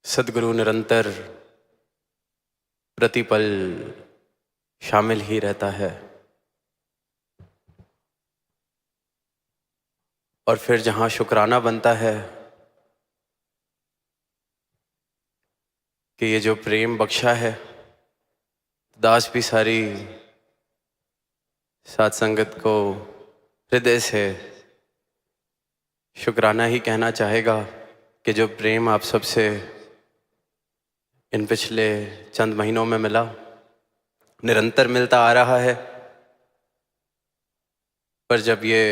सद्गुरु निरंतर प्रतिपल शामिल ही रहता है। और फिर जहाँ शुक्राना बनता है कि ये जो प्रेम बख्शा है, दास भी सारी साथ संगत को हृदय से शुक्राना ही कहना चाहेगा कि जो प्रेम आप सबसे इन पिछले चंद महीनों में मिला, निरंतर मिलता आ रहा है। पर जब ये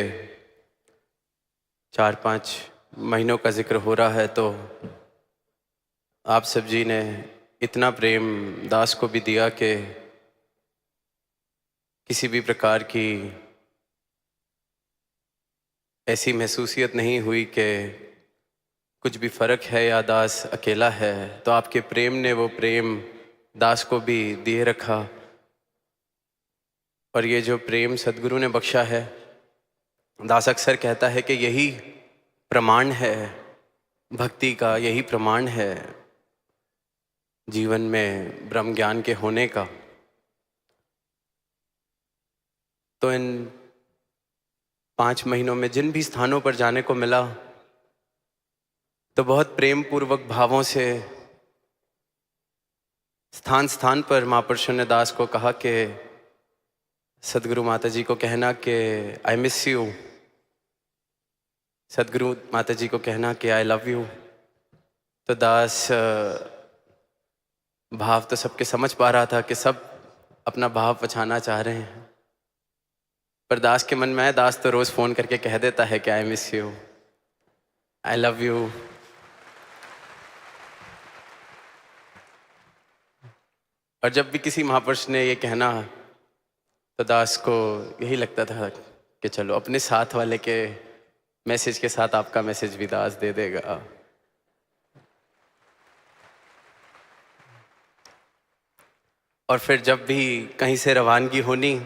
4-5 महीनों का जिक्र हो रहा है तो आप सब जी ने इतना प्रेम दास को भी दिया कि किसी भी प्रकार की ऐसी महसूसियत नहीं हुई कि कुछ भी फर्क है या दास अकेला है। तो आपके प्रेम ने वो प्रेम दास को भी दिए रखा। और ये जो प्रेम सद्गुरु ने बख्शा है, दास अक्सर कहता है कि यही प्रमाण है भक्ति का, यही प्रमाण है जीवन में ब्रह्म ज्ञान के होने का। तो इन 5 महीनों में जिन भी स्थानों पर जाने को मिला, तो बहुत प्रेम पूर्वक भावों से स्थान स्थान पर महापुरुषों ने दास को कहा कि सदगुरु माता जी को कहना कि आई मिस यू, सदगुरु माता जी को कहना कि आई लव यू। तो दास भाव तो सबके समझ पा रहा था कि सब अपना भाव पछाना चाह रहे हैं, पर दास के मन में है, दास तो रोज फोन करके कह देता है कि I miss you, I love you. और जब भी किसी महापुरुष ने ये कहना तो दास को यही लगता था कि चलो अपने साथ वाले के मैसेज के साथ आपका मैसेज भी दास दे देगा। और फिर जब भी कहीं से रवानगी होनी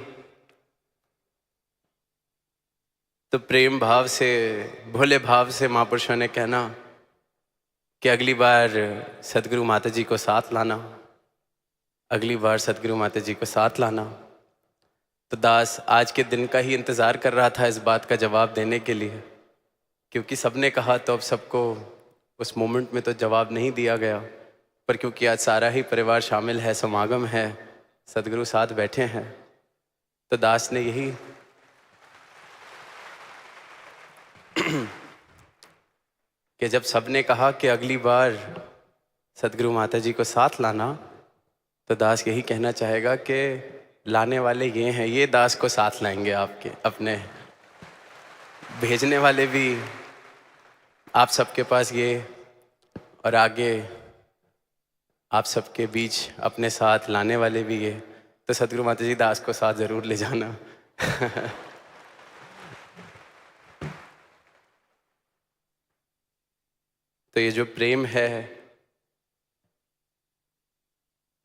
तो प्रेम भाव से, भोले भाव से महापुरुषों ने कहना कि अगली बार सदगुरु माता जी को साथ लाना, अगली बार सदगुरु माता जी को साथ लाना। तो दास आज के दिन का ही इंतज़ार कर रहा था इस बात का जवाब देने के लिए, क्योंकि सबने कहा तो अब सबको उस मोमेंट में तो जवाब नहीं दिया गया। पर क्योंकि आज सारा ही परिवार शामिल है, समागम है, सदगुरु साथ बैठे हैं, तो दास ने यही कि जब सबने कहा कि अगली बार सदगुरु माता जी को साथ लाना, तो दास यही कहना चाहेगा कि लाने वाले ये हैं, ये दास को साथ लाएंगे आपके अपने, भेजने वाले भी आप सबके पास ये, और आगे आप सबके बीच अपने साथ लाने वाले भी ये। तो सदगुरु माता जी दास को साथ जरूर ले जाना। तो ये जो प्रेम है,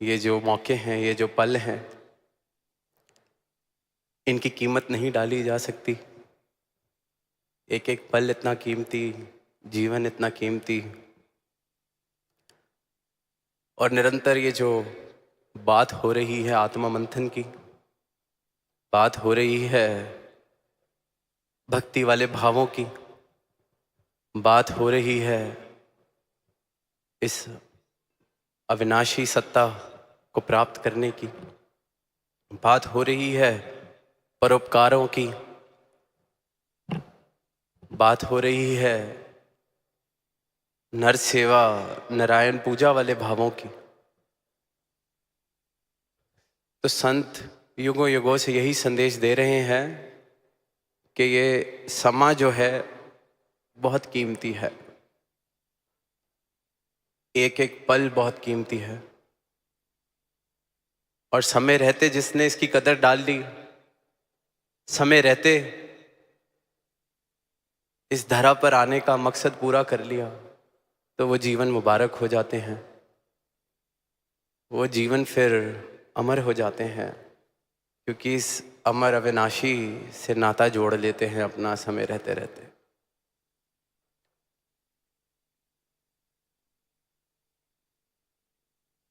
ये जो मौके हैं, ये जो पल हैं, इनकी कीमत नहीं डाली जा सकती। एक एक पल इतना कीमती, जीवन इतना कीमती। और निरंतर ये जो बात हो रही है आत्मा मंथन की, बात हो रही है भक्ति वाले भावों की, बात हो रही है इस अविनाशी सत्ता को प्राप्त करने की, बात हो रही है परोपकारों की, बात हो रही है नर सेवा नारायण पूजा वाले भावों की। तो संत युगों युगों से यही संदेश दे रहे हैं कि ये समा जो है बहुत कीमती है, एक एक पल बहुत कीमती है। और समय रहते जिसने इसकी कदर डाल ली, समय रहते इस धरा पर आने का मकसद पूरा कर लिया, तो वो जीवन मुबारक हो जाते हैं, वो जीवन फिर अमर हो जाते हैं, क्योंकि इस अमर अविनाशी से नाता जोड़ लेते हैं अपना समय रहते रहते।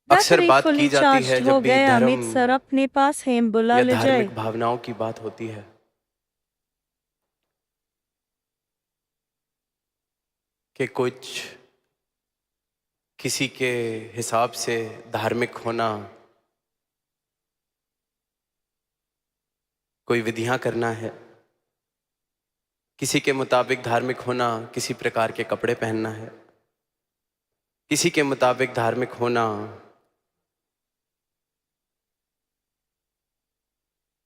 अक्सर बैटरी बात की फुली जाती है चार्ज जब हो भी गए। धर्म अमित सर अपने पास है, बुला या ले जाए। धार्मिक भावनाओं की बात होती है कि कुछ किसी के हिसाब से धार्मिक होना, कोई विधियां करना है, किसी के मुताबिक धार्मिक होना किसी प्रकार के कपड़े पहनना है, किसी के मुताबिक धार्मिक होना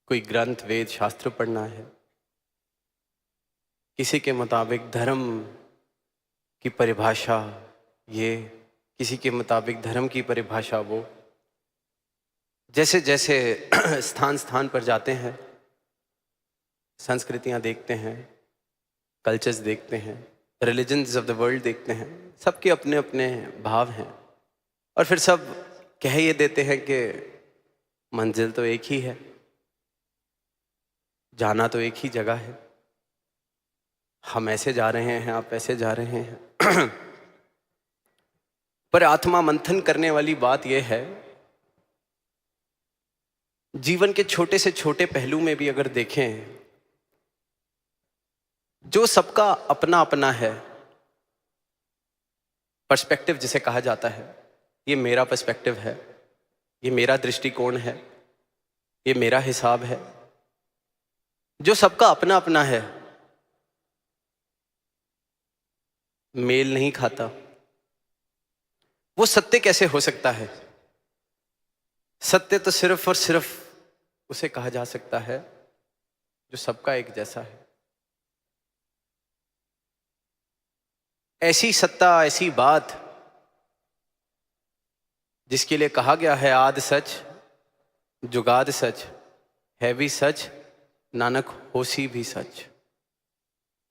कोई ग्रंथ वेद शास्त्र पढ़ना है, किसी के मुताबिक धर्म की परिभाषा ये, किसी के मुताबिक धर्म की परिभाषा वो। जैसे जैसे स्थान स्थान पर जाते हैं, संस्कृतियां देखते हैं, कल्चर्स देखते हैं, रिलीजन्स ऑफ द वर्ल्ड देखते हैं, सबके अपने अपने भाव हैं और फिर सब कह ये देते हैं कि मंजिल तो एक ही है, जाना तो एक ही जगह है, हम ऐसे जा रहे हैं, आप ऐसे जा रहे हैं। पर आत्मा मंथन करने वाली बात यह है, जीवन के छोटे से छोटे पहलू में भी अगर देखें, जो सबका अपना अपना है, पर्सपेक्टिव जिसे कहा जाता है, ये मेरा पर्सपेक्टिव है, ये मेरा दृष्टिकोण है, ये मेरा हिसाब है, जो सबका अपना अपना है, मेल नहीं खाता, वो सत्य कैसे हो सकता है? सत्य तो सिर्फ और सिर्फ उसे कहा जा सकता है जो सबका एक जैसा है। ऐसी सत्ता, ऐसी बात जिसके लिए कहा गया है आद सच जुगाद सच, है भी सच नानक होसी भी सच।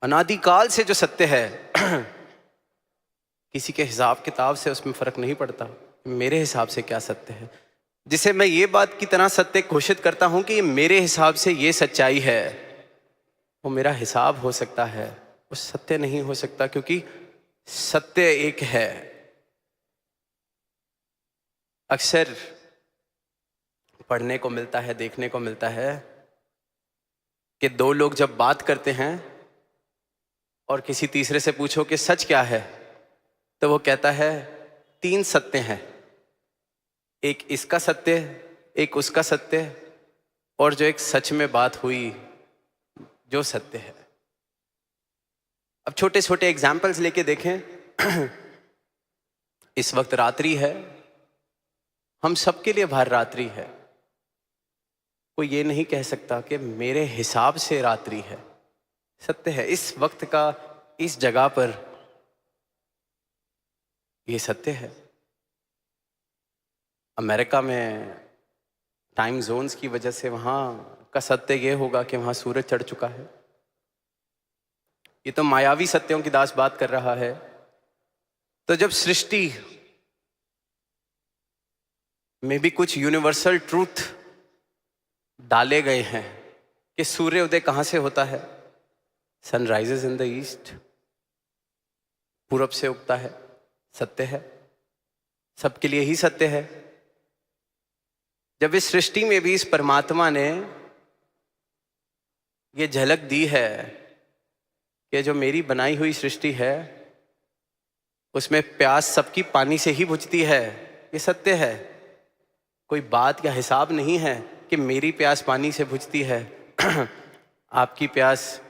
अनादिकाल से जो सत्य है, किसी के हिसाब किताब से उसमें फर्क नहीं पड़ता, मेरे हिसाब से क्या सत्य है, जिसे मैं ये बात की तरह सत्य घोषित करता हूं कि मेरे हिसाब से ये सच्चाई है, वो मेरा हिसाब हो सकता है, वो सत्य नहीं हो सकता, क्योंकि सत्य एक है। अक्सर पढ़ने को मिलता है, देखने को मिलता है कि दो लोग जब बात करते हैं और किसी तीसरे से पूछो कि सच क्या है, तो वो कहता है तीन सत्य हैं, एक इसका सत्य, एक उसका सत्य, और जो एक सच में बात हुई जो सत्य है। अब छोटे छोटे एग्जाम्पल्स लेके देखें। इस वक्त रात्रि है, हम सबके लिए बाहर रात्रि है, कोई ये नहीं कह सकता कि मेरे हिसाब से रात्रि है। सत्य है, इस वक्त का इस जगह पर ये सत्य है। अमेरिका में टाइम जोन्स की वजह से वहां का सत्य ये होगा कि वहां सूरज चढ़ चुका है। ये तो मायावी सत्यों की दास बात कर रहा है। तो जब सृष्टि में भी कुछ यूनिवर्सल ट्रूथ डाले गए हैं कि सूर्य उदय कहां से होता है, sun rises in the east, पूरब से उगता है, सत्य है, सबके लिए ही सत्य है। जब इस सृष्टि में भी इस परमात्मा ने ये झलक दी है कि जो मेरी बनाई हुई सृष्टि है उसमें प्यास सबकी पानी से ही बुझती है, ये सत्य है। कोई बात या हिसाब नहीं है कि मेरी प्यास पानी से बुझती है, आपकी प्यास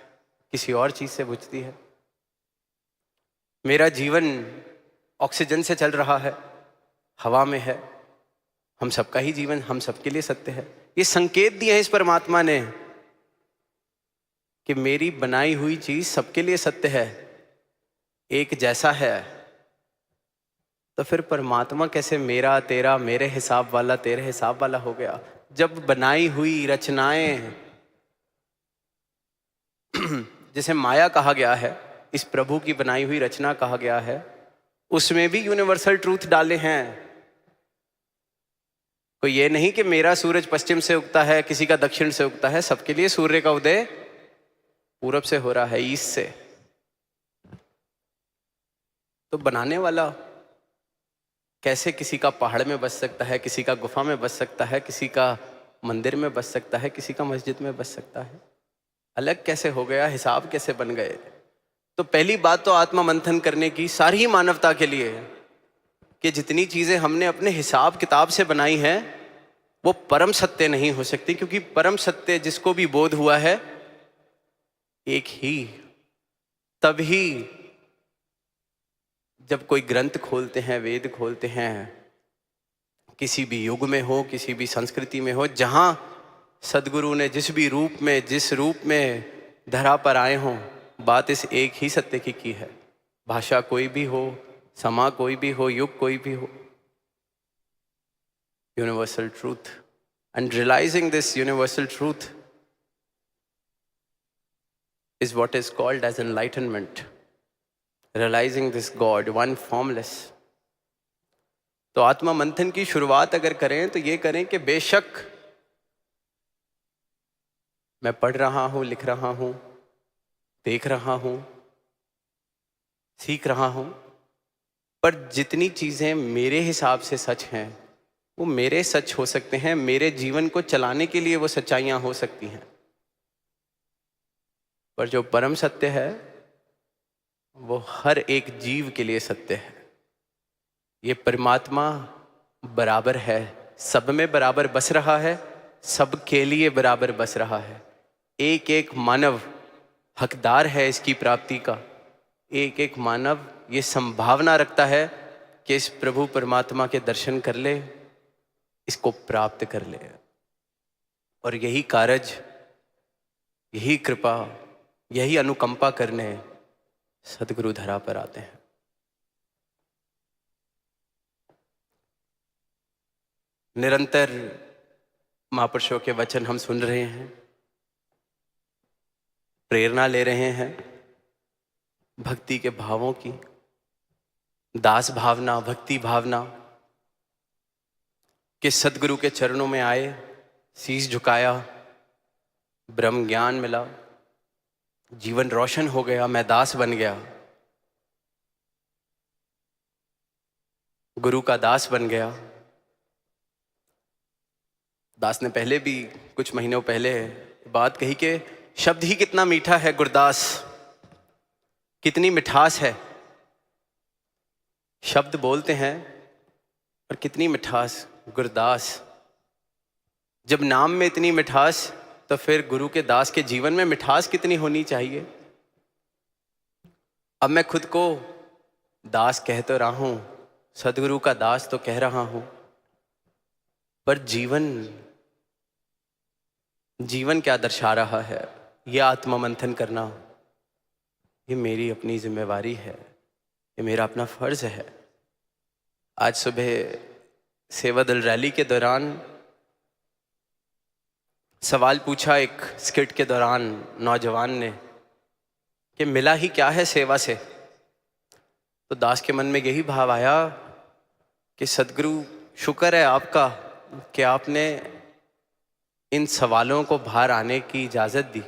किसी और चीज से बुझती है। मेरा जीवन ऑक्सीजन से चल रहा है, हवा में है, हम सबका ही जीवन हम सबके लिए सत्य है। ये संकेत दिए हैं इस परमात्मा ने कि मेरी बनाई हुई चीज सबके लिए सत्य है, एक जैसा है। तो फिर परमात्मा कैसे मेरा तेरा, मेरे हिसाब वाला तेरे हिसाब वाला हो गया? जब बनाई हुई रचनाएं जिसे माया कहा गया है, इस प्रभु की बनाई हुई रचना कहा गया है, उसमें भी यूनिवर्सल ट्रूथ डाले हैं। कोई ये नहीं कि मेरा सूरज पश्चिम से उगता है, किसी का दक्षिण से उगता है, सबके लिए सूर्य का उदय पूरब से हो रहा है, ईस्ट से। तो बनाने वाला कैसे किसी का पहाड़ में बस सकता है, किसी का गुफा में बस सकता है, किसी का मंदिर में बस सकता है, किसी का मस्जिद में बस सकता है, अलग कैसे हो गया, हिसाब कैसे बन गए। तो पहली बात तो आत्मा मंथन करने की सारी ही मानवता के लिए है कि जितनी चीजें हमने अपने हिसाब किताब से बनाई हैं वो परम सत्य नहीं हो सकती, क्योंकि परम सत्य जिसको भी बोध हुआ है एक ही तभी जब कोई ग्रंथ खोलते हैं, वेद खोलते हैं, किसी भी युग में हो, किसी भी संस्कृति में हो, जहां सदगुरु ने जिस भी रूप में, जिस रूप में धरा पर आए हों, बात इस एक ही सत्य की है। भाषा कोई भी हो, समा कोई भी हो, युग कोई भी हो, universal truth. And realising this universal truth is what is called as enlightenment. Realizing this God, one formless. तो आत्मा मंथन की शुरुआत अगर करें तो ये करें कि बेशक मैं पढ़ रहा हूं, लिख रहा हूं, देख रहा हूं, सीख रहा हूं, पर जितनी चीजें मेरे हिसाब से सच हैं वो मेरे सच हो सकते हैं, मेरे जीवन को चलाने के लिए वो सच्चाइयां हो सकती हैं, पर जो परम सत्य है वो हर एक जीव के लिए सत्य है। ये परमात्मा बराबर है, सब में बराबर बस रहा है, सबके लिए बराबर बस रहा है। एक एक मानव हकदार है इसकी प्राप्ति का। एक एक मानव ये संभावना रखता है कि इस प्रभु परमात्मा के दर्शन कर ले, इसको प्राप्त कर ले। और यही कारज, यही कृपा, यही अनुकंपा करने सदगुरु धरा पर आते हैं। निरंतर महापुरुषों के वचन हम सुन रहे हैं, प्रेरणा ले रहे हैं भक्ति के भावों की, दास भावना, भक्ति भावना कि सदगुरु के चरणों में आए, शीश झुकाया, ब्रह्म ज्ञान मिला, जीवन रोशन हो गया, मैं दास बन गया, गुरु का दास बन गया। दास ने पहले भी कुछ महीनों पहले बात कही कि शब्द ही कितना मीठा है गुरदास, कितनी मिठास है। शब्द बोलते हैं और कितनी मिठास गुरदास। जब नाम में इतनी मिठास तो फिर गुरु के दास के जीवन में मिठास कितनी होनी चाहिए। अब मैं खुद को दास कह तो रहा हूं, सदगुरु का दास तो कह रहा हूं, पर जीवन क्या दर्शा रहा है, यह आत्मा मंथन करना, ये मेरी अपनी जिम्मेवारी है, ये मेरा अपना फर्ज है। आज सुबह सेवा दल रैली के दौरान सवाल पूछा एक स्किट के दौरान नौजवान ने कि मिला ही क्या है सेवा से। तो दास के मन में यही भाव आया कि सदगुरु शुक्र है आपका कि आपने इन सवालों को बाहर आने की इजाजत दी,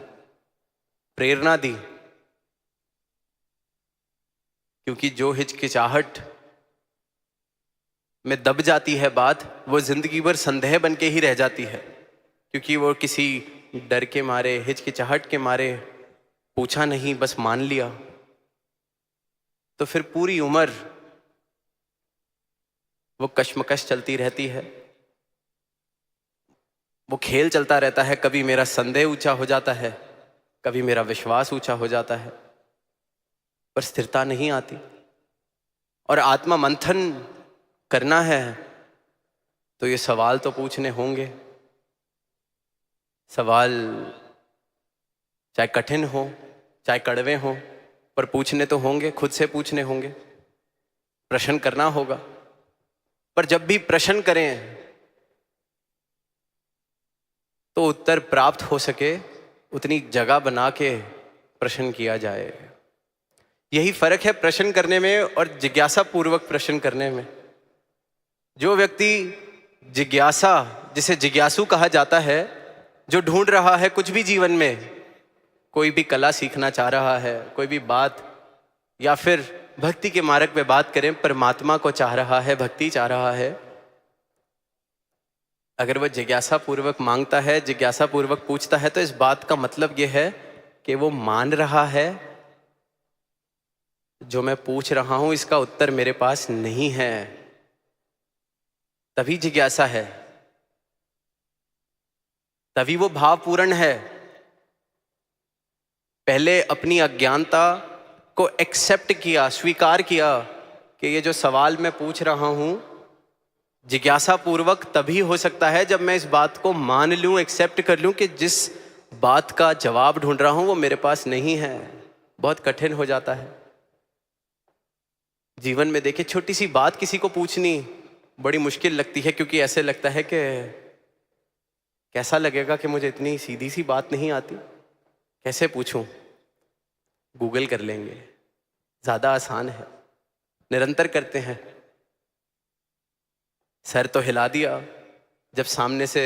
प्रेरणा दी, क्योंकि जो हिचकिचाहट में दब जाती है बात, वो जिंदगी भर संदेह बन के ही रह जाती है, क्योंकि वो किसी डर के मारे, हिचकिचाहट के मारे पूछा नहीं, बस मान लिया, तो फिर पूरी उम्र वो कश्मकश चलती रहती है, वो खेल चलता रहता है। कभी मेरा संदेह ऊंचा हो जाता है, कभी मेरा विश्वास ऊंचा हो जाता है, पर स्थिरता नहीं आती। और आत्मा मंथन करना है तो ये सवाल तो पूछने होंगे। सवाल चाहे कठिन हो, चाहे कड़वे हो, पर पूछने तो होंगे, खुद से पूछने होंगे, प्रश्न करना होगा। पर जब भी प्रश्न करें तो उत्तर प्राप्त हो सके उतनी जगह बना के प्रश्न किया जाए। यही फर्क है प्रश्न करने में और जिज्ञासा पूर्वक प्रश्न करने में। जो व्यक्ति जिज्ञासा, जिसे जिज्ञासु कहा जाता है, जो ढूंढ रहा है कुछ भी जीवन में, कोई भी कला सीखना चाह रहा है, कोई भी बात, या फिर भक्ति के मार्ग पे बात करें, परमात्मा को चाह रहा है, भक्ति चाह रहा है, अगर वो जिज्ञासा पूर्वक मांगता है, जिज्ञासा पूर्वक पूछता है, तो इस बात का मतलब ये है कि वो मान रहा है जो मैं पूछ रहा हूं इसका उत्तर मेरे पास नहीं है, तभी जिज्ञासा है, तभी वो भावपूर्ण है। पहले अपनी अज्ञानता को एक्सेप्ट किया, स्वीकार किया कि ये जो सवाल मैं पूछ रहा हूं जिज्ञासा पूर्वक तभी हो सकता है जब मैं इस बात को मान लूं, एक्सेप्ट कर लूं कि जिस बात का जवाब ढूंढ रहा हूं वो मेरे पास नहीं है। बहुत कठिन हो जाता है जीवन में। देखिए, छोटी सी बात किसी को पूछनी बड़ी मुश्किल लगती है, क्योंकि ऐसे लगता है कि कैसा लगेगा कि मुझे इतनी सीधी सी बात नहीं आती, कैसे पूछूं। गूगल कर लेंगे, ज़्यादा आसान है, निरंतर करते हैं। सर तो हिला दिया, जब सामने से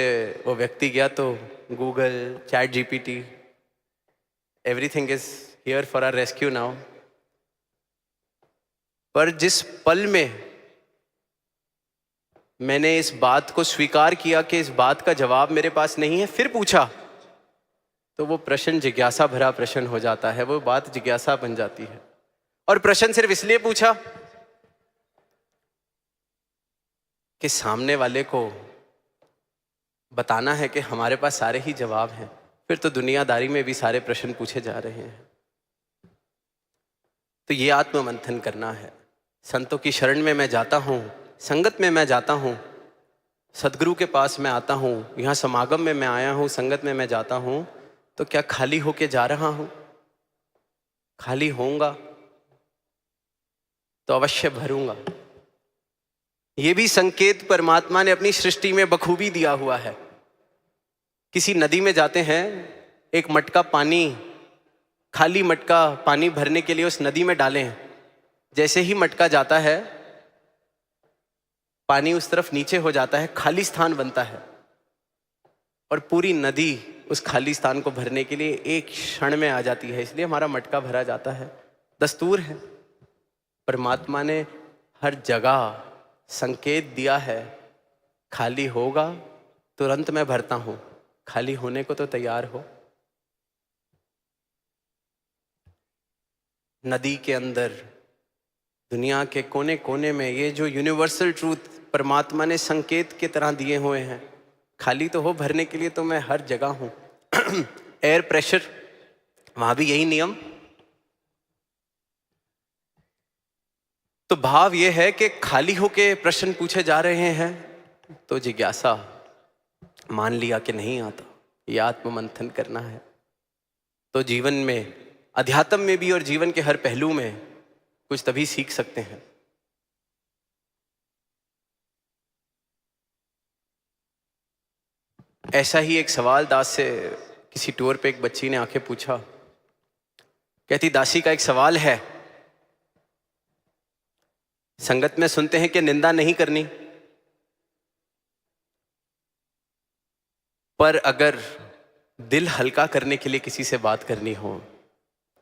वो व्यक्ति गया तो Google, chat GPT, everything is here for our rescue now. पर जिस पल में मैंने इस बात को स्वीकार किया कि इस बात का जवाब मेरे पास नहीं है, फिर पूछा, तो वो प्रश्न जिज्ञासा भरा प्रश्न हो जाता है, वो बात जिज्ञासा बन जाती है। और प्रश्न सिर्फ इसलिए पूछा कि सामने वाले को बताना है कि हमारे पास सारे ही जवाब हैं, फिर तो दुनियादारी में भी सारे प्रश्न पूछे जा रहे हैं। तो ये आत्ममंथन करना है। संतों की शरण में मैं जाता हूँ, संगत में मैं जाता हूँ, सदगुरु के पास मैं आता हूँ, यहाँ समागम में मैं आया हूँ, संगत में मैं जाता हूँ, तो क्या खाली होके जा रहा हूँ? खाली होऊंगा तो अवश्य भरूंगा। ये भी संकेत परमात्मा ने अपनी सृष्टि में बखूबी दिया हुआ है। किसी नदी में जाते हैं, एक मटका पानी, खाली मटका पानी भरने के लिए उस नदी में डालें, जैसे ही मटका जाता है पानी उस तरफ नीचे हो जाता है, खाली स्थान बनता है, और पूरी नदी उस खाली स्थान को भरने के लिए एक क्षण में आ जाती है, इसलिए हमारा मटका भरा जाता है। दस्तूर है। परमात्मा ने हर जगह संकेत दिया है, खाली होगा तुरंत मैं भरता हूं, खाली होने को तो तैयार हो। नदी के अंदर, दुनिया के कोने कोने में ये जो यूनिवर्सल ट्रूथ परमात्मा ने संकेत के तरह दिए हुए हैं, खाली तो हो, भरने के लिए तो मैं हर जगह हूं। एयर प्रेशर, वहां भी यही नियम। तो भाव ये है कि खाली होके प्रश्न पूछे जा रहे हैं, तो जिज्ञासा मान लिया कि नहीं आता, ये आत्ममंथन करना है। तो जीवन में, अध्यात्म में भी और जीवन के हर पहलू में कुछ तभी सीख सकते हैं। ऐसा ही एक सवाल दास से किसी टूर पे एक बच्ची ने आके पूछा, कहती, दासी का एक सवाल है, संगत में सुनते हैं कि निंदा नहीं करनी, पर अगर दिल हल्का करने के लिए किसी से बात करनी हो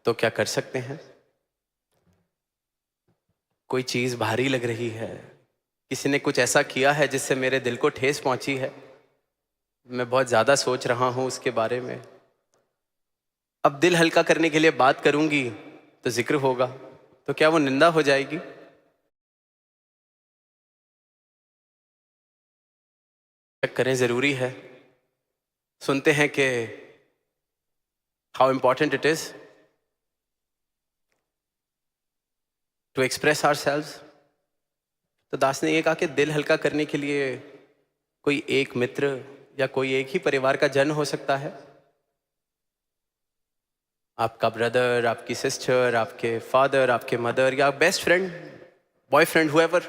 तो क्या कर सकते हैं? कोई चीज भारी लग रही है, किसी ने कुछ ऐसा किया है जिससे मेरे दिल को ठेस पहुंची है, मैं बहुत ज्यादा सोच रहा हूं उसके बारे में, अब दिल हल्का करने के लिए बात करूंगी तो जिक्र होगा, तो क्या वो निंदा हो जाएगी? करें, जरूरी है। सुनते हैं कि how important it is to express ourselves. तो दास ने ये कहा कि दिल हल्का करने के लिए कोई एक मित्र या कोई एक ही परिवार का जन हो सकता है। आपका ब्रदर, आपकी सिस्टर, आपके फादर, आपके मदर, या बेस्ट फ्रेंड, बॉयफ्रेंड, हुएवर।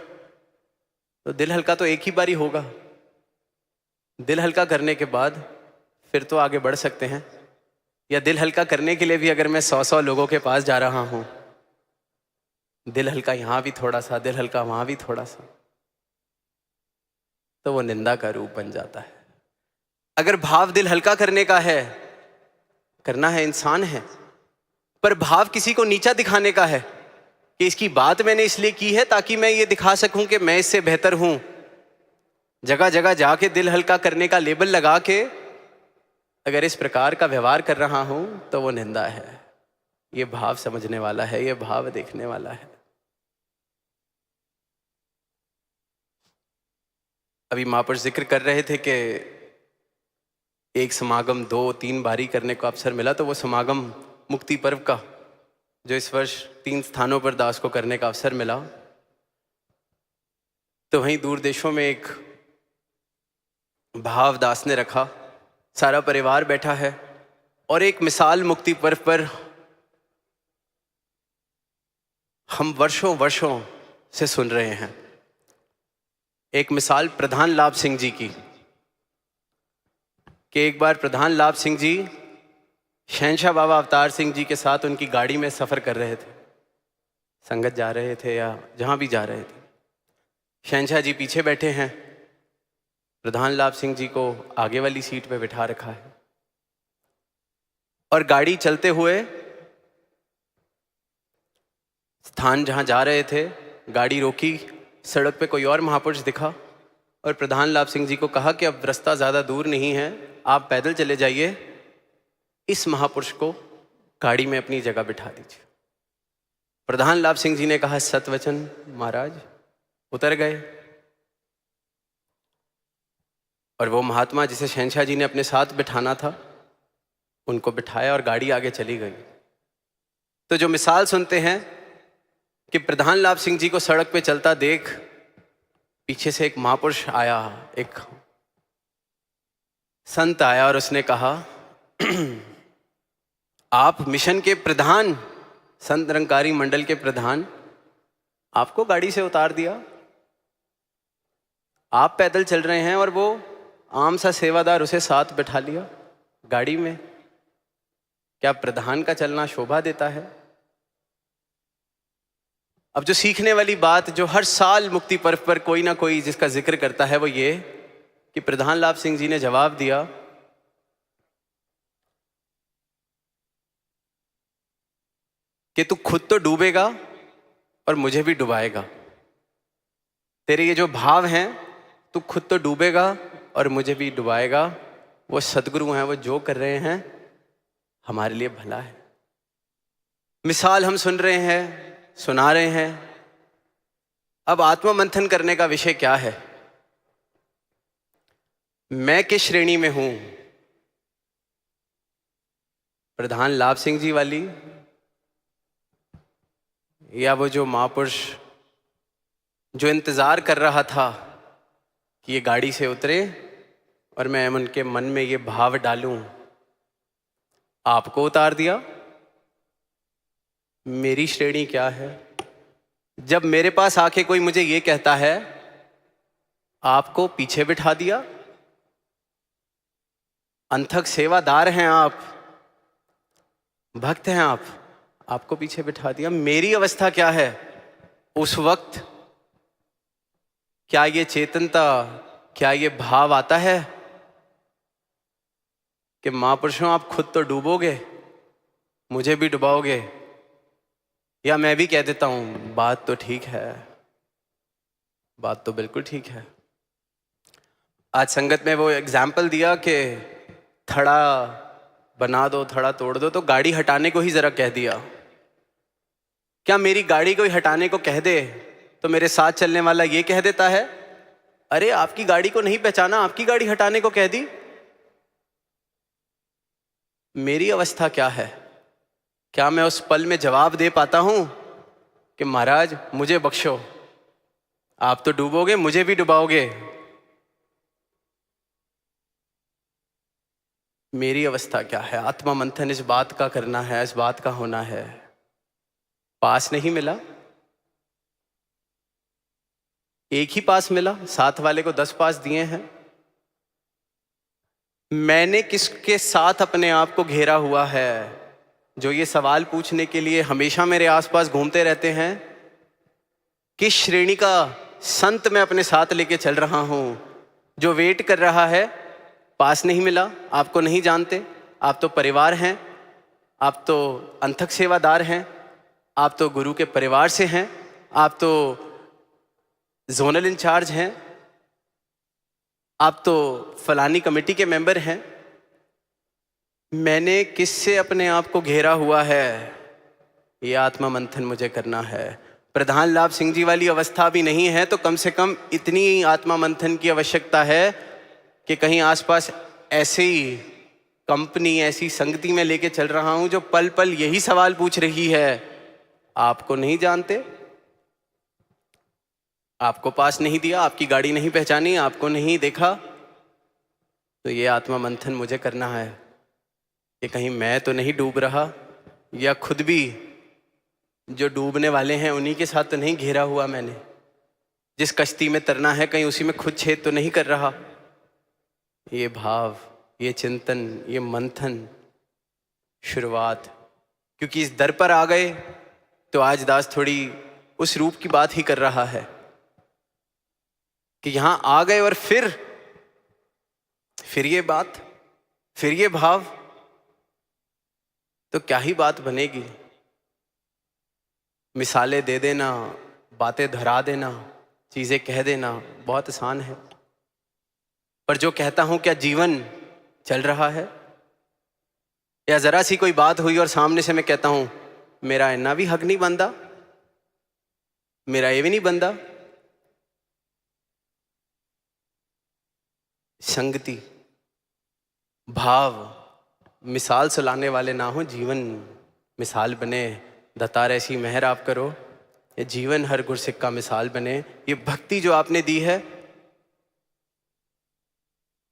तो दिल हल्का तो एक ही बार ही होगा। दिल हल्का करने के बाद फिर तो आगे बढ़ सकते हैं, या दिल हल्का करने के लिए भी अगर मैं 100 लोगों के पास जा रहा हूं, दिल हल्का यहाँ भी थोड़ा सा, दिल हल्का वहां भी थोड़ा सा, तो वो निंदा का रूप बन जाता है। अगर भाव दिल हल्का करने का है, करना है, इंसान है, पर भाव किसी को नीचा दिखाने का है, कि इसकी बात मैंने इसलिए की है ताकि मैं ये दिखा सकूं कि मैं इससे बेहतर हूं। जगह जगह जाके दिल हल्का करने का लेबल लगा के अगर इस प्रकार का व्यवहार कर रहा हूं तो वो निंदा है। ये भाव समझने वाला है, ये भाव देखने वाला है। अभी महापुरुष जिक्र कर रहे थे कि एक समागम 2-3 बारी करने को अवसर मिला, तो वो समागम मुक्ति पर्व का जो इस वर्ष 3 स्थानों पर दास को करने का अवसर मिला, तो वहीं दूर देशों में एक भाव दास ने रखा, सारा परिवार बैठा है और एक मिसाल मुक्ति पर्व पर हम वर्षों वर्षों से सुन रहे हैं। एक मिसाल प्रधान लाभ सिंह जी की, कि एक बार प्रधान लाभ सिंह जी शहंशाह बाबा अवतार सिंह जी के साथ उनकी गाड़ी में सफ़र कर रहे थे, संगत जा रहे थे या जहाँ भी जा रहे थे। शहंशाह जी पीछे बैठे हैं, प्रधान लाभ सिंह जी को आगे वाली सीट पे बिठा रखा है और गाड़ी चलते हुए स्थान जहाँ जा रहे थे गाड़ी रोकी, सड़क पे कोई और महापुरुष दिखा और प्रधान लाभ सिंह जी को कहा कि अब रास्ता ज़्यादा दूर नहीं है, आप पैदल चले जाइए, इस महापुरुष को गाड़ी में अपनी जगह बिठा दीजिए। प्रधान लाभ सिंह जी ने कहा सतवचन महाराज, उतर गए और वो महात्मा जिसे शहंशाह जी ने अपने साथ बिठाना था उनको बिठाया और गाड़ी आगे चली गई। तो जो मिसाल सुनते हैं कि प्रधान लाभ सिंह जी को सड़क पे चलता देख पीछे से एक महापुरुष आया, एक संत आया और उसने कहा आप मिशन के प्रधान, संत निरंकारी मंडल के प्रधान, आपको गाड़ी से उतार दिया, आप पैदल चल रहे हैं और वो आम सा सेवादार उसे साथ बैठा लिया गाड़ी में। क्या प्रधान का चलना शोभा देता है? अब जो सीखने वाली बात जो हर साल मुक्ति पर्व पर कोई ना कोई जिसका जिक्र करता है वो ये कि प्रधान लाभ सिंह जी ने जवाब दिया कि तू खुद तो डूबेगा और मुझे भी डुबाएगा। तेरे ये जो भाव हैं, तू खुद तो डूबेगा और मुझे भी डुबाएगा। वो सदगुरु हैं, वो जो कर रहे हैं हमारे लिए भला है। मिसाल हम सुन रहे हैं, सुना रहे हैं। अब आत्ममंथन करने का विषय क्या है? मैं किस श्रेणी में हूं? प्रधान लाभ सिंह जी वाली, या वो जो महापुरुष जो इंतजार कर रहा था कि ये गाड़ी से उतरे और मैं उनके मन में ये भाव डालूं, आपको उतार दिया? मेरी श्रेणी क्या है? जब मेरे पास आके कोई मुझे ये कहता है आपको पीछे बिठा दिया, अंथक सेवादार हैं आप, भक्त हैं आप, आपको पीछे बिठा दिया, मेरी अवस्था क्या है उस वक्त? क्या ये चेतनता, क्या ये भाव आता है कि महापुरुषों आप खुद तो डूबोगे, मुझे भी डुबाओगे? या मैं भी कह देता हूं बात तो ठीक है, बात तो बिल्कुल ठीक है। आज संगत में वो एग्जाम्पल दिया कि थड़ा बना दो, थड़ा तोड़ दो, तो गाड़ी हटाने को ही जरा कह दिया। क्या मेरी गाड़ी को ही हटाने को कह दे तो मेरे साथ चलने वाला ये कह देता है अरे आपकी गाड़ी को नहीं पहचाना, आपकी गाड़ी हटाने को कह दी? मेरी अवस्था क्या है? क्या मैं उस पल में जवाब दे पाता हूं कि महाराज मुझे बख्शो, आप तो डूबोगे, मुझे भी डुबाओगे? मेरी अवस्था क्या है? आत्मा मंथन इस बात का करना है, इस बात का होना है। पास नहीं मिला, एक ही पास मिला, साथ वाले को 10 पास दिए हैं। मैंने किसके साथ अपने आप को घेरा हुआ है? जो ये सवाल पूछने के लिए हमेशा मेरे आसपास घूमते रहते हैं, किस श्रेणी का संत मैं अपने साथ लेके चल रहा हूं? जो वेट कर रहा है, पास नहीं मिला, आपको नहीं जानते, आप तो परिवार हैं, आप तो अंथक सेवादार हैं, आप तो गुरु के परिवार से हैं, आप तो जोनल इंचार्ज हैं, आप तो फलानी कमेटी के मेंबर हैं। मैंने किससे अपने आप को घेरा हुआ है, ये आत्मा मंथन मुझे करना है। प्रधान लाभ सिंह जी वाली अवस्था भी नहीं है तो कम से कम इतनी आत्मा मंथन की आवश्यकता है कि कहीं आसपास ऐसे ही कंपनी, ऐसी संगति में लेके चल रहा हूं जो पल पल यही सवाल पूछ रही है, आपको नहीं जानते, आपको पास नहीं दिया, आपकी गाड़ी नहीं पहचानी, आपको नहीं देखा। तो ये आत्मा मंथन मुझे करना है कि कहीं मैं तो नहीं डूब रहा, या खुद भी जो डूबने वाले हैं उन्हीं के साथ तो नहीं घेरा हुआ मैंने। जिस कश्ती में तरना है कहीं उसी में खुद छेद तो नहीं कर रहा। ये भाव, ये चिंतन, ये मंथन शुरुआत, क्योंकि इस दर पर आ गए तो आज दास थोड़ी उस रूप की बात ही कर रहा है कि यहां आ गए और फिर ये बात, फिर ये भाव, तो क्या ही बात बनेगी। मिसालें दे देना, बातें धरा देना, चीजें कह देना बहुत आसान है, पर जो कहता हूं क्या जीवन चल रहा है? या जरा सी कोई बात हुई और सामने से मैं कहता हूं मेरा इन्ना भी हक नहीं बनता, मेरा ये भी नहीं बनता। संगति, भाव मिसाल सुलाने वाले ना हो, जीवन मिसाल बने। दतार ऐसी मेहर आप करो, ये जीवन हर गुरसिक का मिसाल बने। ये भक्ति जो आपने दी है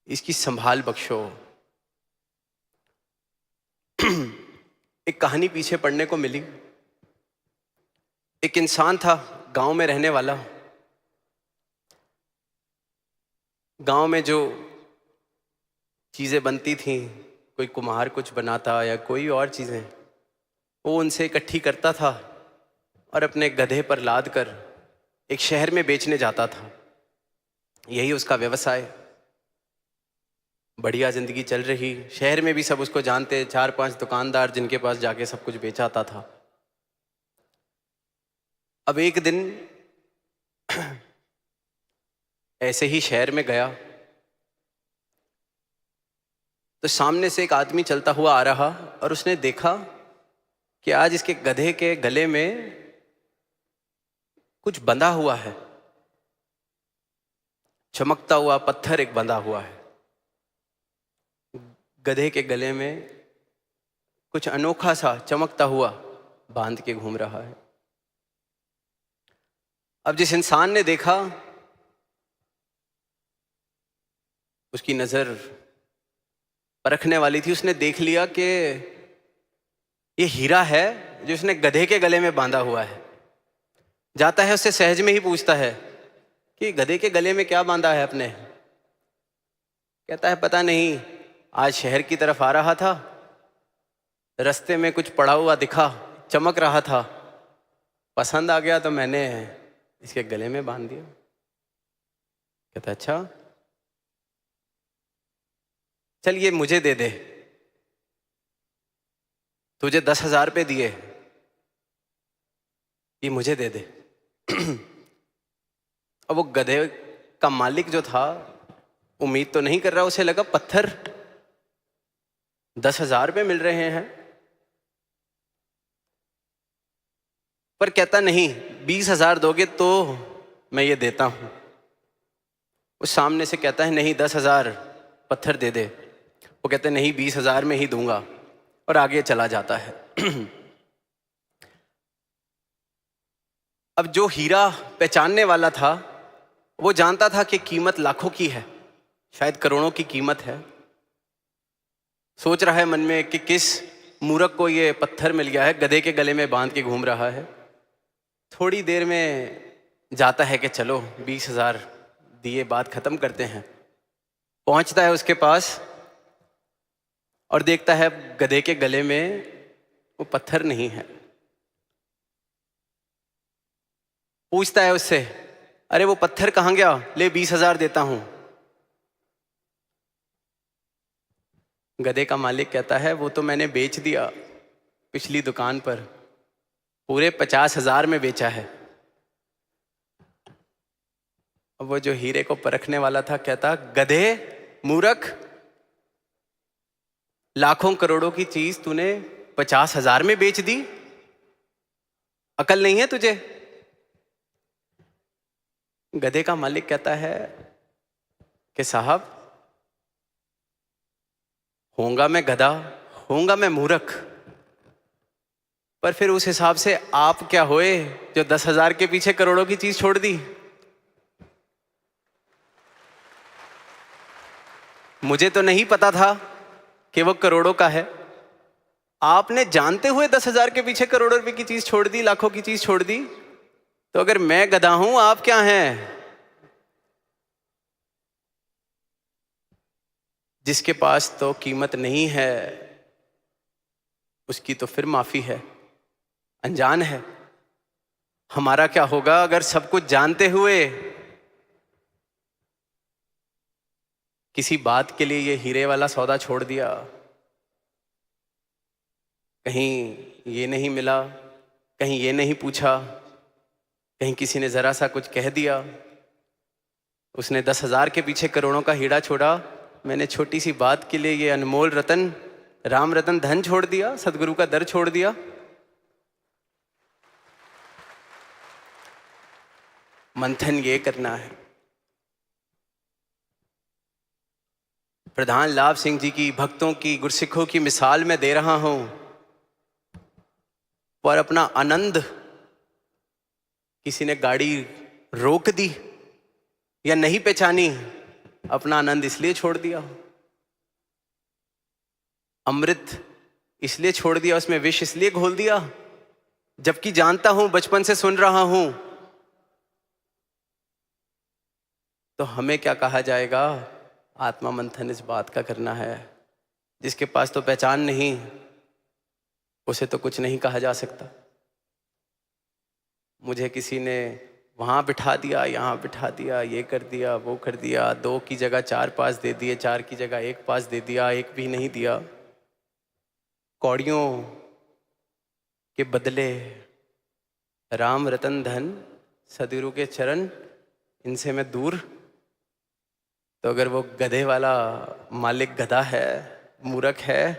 इसकी संभाल बख्शो। एक कहानी पीछे पढ़ने को मिली। एक इंसान था गांव में रहने वाला। गांव में जो चीजें बनती थीं, कोई कुम्हार कुछ बनाता या कोई और चीजें, वो उनसे इकट्ठी करता था और अपने गधे पर लाद कर एक शहर में बेचने जाता था। यही उसका व्यवसाय। बढ़िया जिंदगी चल रही, शहर में भी सब उसको जानते, 4-5 दुकानदार जिनके पास जाके सब कुछ बेचाता था। अब एक दिन ऐसे ही शहर में गया तो सामने से एक आदमी चलता हुआ आ रहा और उसने देखा कि आज इसके गधे के गले में कुछ बंधा हुआ है, चमकता हुआ पत्थर एक बंधा हुआ है। गधे के गले में कुछ अनोखा सा चमकता हुआ बांध के घूम रहा है। अब जिस इंसान ने देखा उसकी नजर परखने वाली थी, उसने देख लिया कि ये हीरा है जो उसने गधे के गले में बांधा हुआ है। जाता है उससे सहज में ही पूछता है कि गधे के गले में क्या बांधा है अपने? कहता है पता नहीं, आज शहर की तरफ आ रहा था, रास्ते में कुछ पड़ा हुआ दिखा, चमक रहा था, पसंद आ गया तो मैंने इसके गले में बांध दिया। कहता अच्छा, चल ये मुझे दे दे, तुझे 10,000 रुपये दिए, ये मुझे दे दे। अब वो गधे का मालिक जो था उम्मीद तो नहीं कर रहा, उसे लगा पत्थर 10,000 रुपये मिल रहे हैं, पर कहता नहीं, 20,000 दोगे तो मैं ये देता हूं। उस सामने से कहता है नहीं, 10,000 पत्थर दे दे। वो कहते नहीं, 20,000 में ही दूंगा, और आगे चला जाता है। अब जो हीरा पहचानने वाला था वो जानता था कि कीमत लाखों की है, शायद करोड़ों की कीमत है। सोच रहा है मन में कि किस मूर्ख को ये पत्थर मिल गया है, गधे के गले में बांध के घूम रहा है। थोड़ी देर में जाता है कि चलो 20,000 दिए, बात खत्म करते हैं। पहुंचता है उसके पास और देखता है गधे के गले में वो पत्थर नहीं है। पूछता है उससे, अरे वो पत्थर कहाँ गया? ले 20,000 देता हूं। गधे का मालिक कहता है वो तो मैंने बेच दिया पिछली दुकान पर, पूरे 50,000 में बेचा है। अब वो जो हीरे को परखने वाला था कहता, गधे, मूर्ख, लाखों करोड़ों की चीज तूने 50,000 में बेच दी, अकल नहीं है तुझे? गधे का मालिक कहता है कि साहब, होऊंगा मैं गधा, होऊंगा मैं मूर्ख, पर फिर उस हिसाब से आप क्या होए जो 10,000 के पीछे करोड़ों की चीज छोड़ दी? मुझे तो नहीं पता था कि वो करोड़ों का है। आपने जानते हुए 10,000 के पीछे करोड़ों रुपए की चीज छोड़ दी, लाखों की चीज छोड़ दी। तो अगर मैं गधा हूं, आप क्या हैं? जिसके पास तो कीमत नहीं है उसकी तो फिर माफी है, अनजान है। हमारा क्या होगा अगर सब कुछ जानते हुए किसी बात के लिए ये हीरे वाला सौदा छोड़ दिया? कहीं ये नहीं मिला, कहीं ये नहीं पूछा, कहीं किसी ने जरा सा कुछ कह दिया, उसने 10,000 के पीछे करोड़ों का हीरा छोड़ा, मैंने छोटी सी बात के लिए ये अनमोल रतन, राम रतन धन छोड़ दिया, सदगुरु का दर छोड़ दिया। मंथन ये करना है। प्रधान लाभ सिंह जी की, भक्तों की, गुरसिखों की मिसाल मैं दे रहा हूं, पर अपना आनंद किसी ने गाड़ी रोक दी या नहीं पहचानी, अपना आनंद इसलिए छोड़ दिया, अमृत इसलिए छोड़ दिया, उसमें विष इसलिए घोल दिया, जबकि जानता हूं, बचपन से सुन रहा हूं। तो हमें क्या कहा जाएगा? आत्मा मंथन इस बात का करना है। जिसके पास तो पहचान नहीं, उसे तो कुछ नहीं कहा जा सकता। मुझे किसी ने वहां बिठा दिया, यहाँ बिठा दिया, ये कर दिया, वो कर दिया, 2 की जगह 4 पास दे दिए, 4 की जगह 1 पास दे दिया, 1 भी नहीं दिया। कौड़ियों के बदले राम रतन धन, सदगुरु के चरण, इनसे मैं दूर। तो अगर वो गधे वाला मालिक गधा है, मूर्ख है,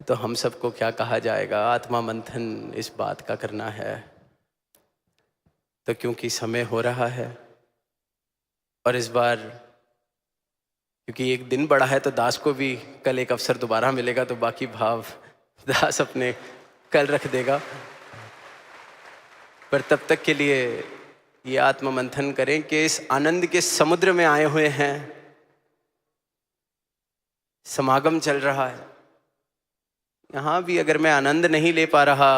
तो हम सबको क्या कहा जाएगा? आत्मा मंथन इस बात का करना है। तो क्योंकि समय हो रहा है और इस बार क्योंकि एक दिन बड़ा है, तो दास को भी कल एक अवसर दोबारा मिलेगा, तो बाकी भाव दास अपने कल रख देगा। पर तब तक के लिए ये आत्म मंथन करें कि इस आनंद के समुद्र में आए हुए हैं, समागम चल रहा है, यहां भी अगर मैं आनंद नहीं ले पा रहा,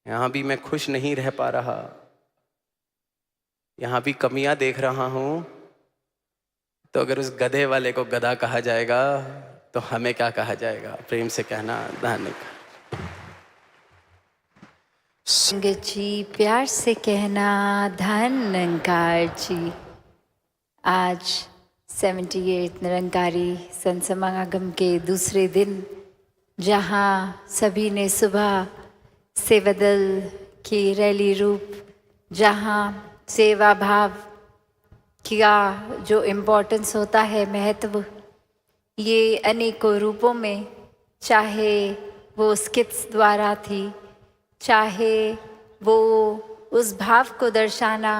यहां भी मैं खुश नहीं रह पा रहा, यहां भी कमियां देख रहा हूं, तो अगर उस गधे वाले को गधा कहा जाएगा तो हमें क्या कहा जाएगा? प्रेम से कहना, धन्यवाद। संगत जी, प्यार से कहना धन निरंकार जी। आज 78 निरंकारी संत समागम के दूसरे दिन, जहाँ सभी ने सुबह सेवा दल की रैली रूप, जहाँ सेवा भाव का जो इम्पोर्टेंस होता है, महत्व, ये अनेकों रूपों में, चाहे वो स्किट्स द्वारा थी, चाहे वो उस भाव को दर्शाना